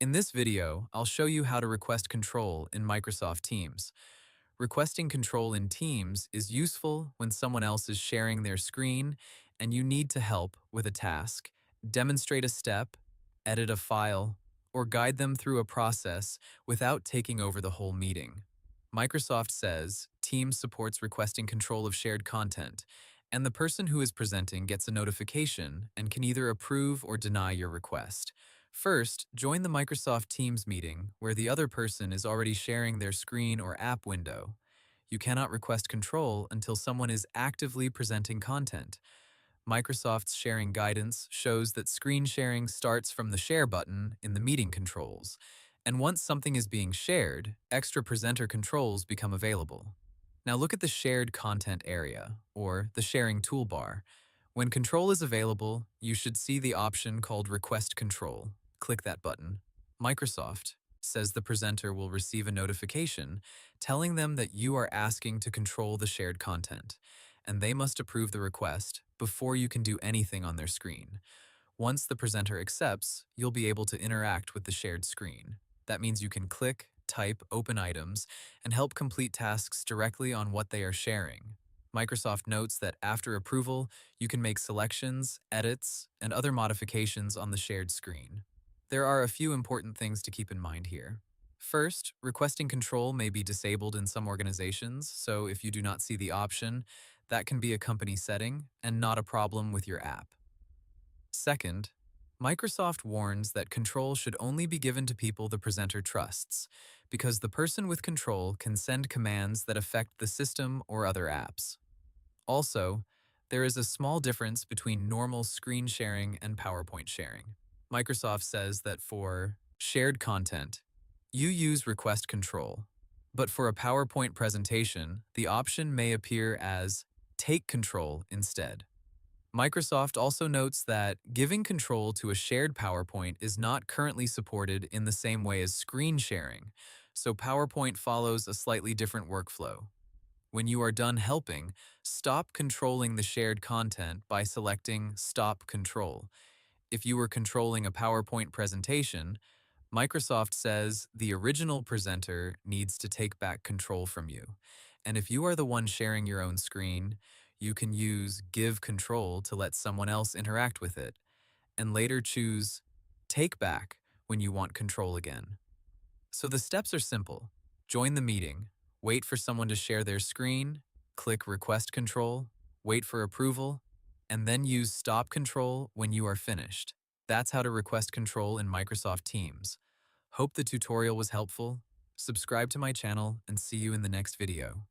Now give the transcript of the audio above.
In this video, I'll show you how to request control in Microsoft Teams. Requesting control in Teams is useful when someone else is sharing their screen and you need to help with a task, demonstrate a step, edit a file, or guide them through a process without taking over the whole meeting. Microsoft says Teams supports requesting control of shared content, and the person who is presenting gets a notification and can either approve or deny your request. First, join the Microsoft Teams meeting where the other person is already sharing their screen or app window. You cannot request control until someone is actively presenting content. Microsoft's sharing guidance shows that screen sharing starts from the Share button in the meeting controls, and once something is being shared, extra presenter controls become available. Now look at the Shared Content area, or the Sharing toolbar. When control is available, you should see the option called Request Control. Click that button. Microsoft says the presenter will receive a notification telling them that you are asking to control the shared content, and they must approve the request before you can do anything on their screen. Once the presenter accepts, you'll be able to interact with the shared screen. That means you can click, type, open items, and help complete tasks directly on what they are sharing. Microsoft notes that after approval, you can make selections, edits, and other modifications on the shared screen. There are a few important things to keep in mind here. First, requesting control may be disabled in some organizations, so if you do not see the option, that can be a company setting and not a problem with your app. Second, Microsoft warns that control should only be given to people the presenter trusts, because the person with control can send commands that affect the system or other apps. Also, there is a small difference between normal screen sharing and PowerPoint sharing. Microsoft says that for shared content, you use request control, but for a PowerPoint presentation, the option may appear as take control instead. Microsoft also notes that giving control to a shared PowerPoint is not currently supported in the same way as screen sharing, so PowerPoint follows a slightly different workflow. When you are done helping, stop controlling the shared content by selecting Stop Control. If you were controlling a PowerPoint presentation, Microsoft says the original presenter needs to take back control from you. And if you are the one sharing your own screen, you can use Give Control to let someone else interact with it, and later choose Take Back when you want control again. So the steps are simple. Join the meeting, wait for someone to share their screen, click Request Control, wait for approval, and then use Stop Control when you are finished. That's how to request control in Microsoft Teams. Hope the tutorial was helpful. Subscribe to my channel and see you in the next video.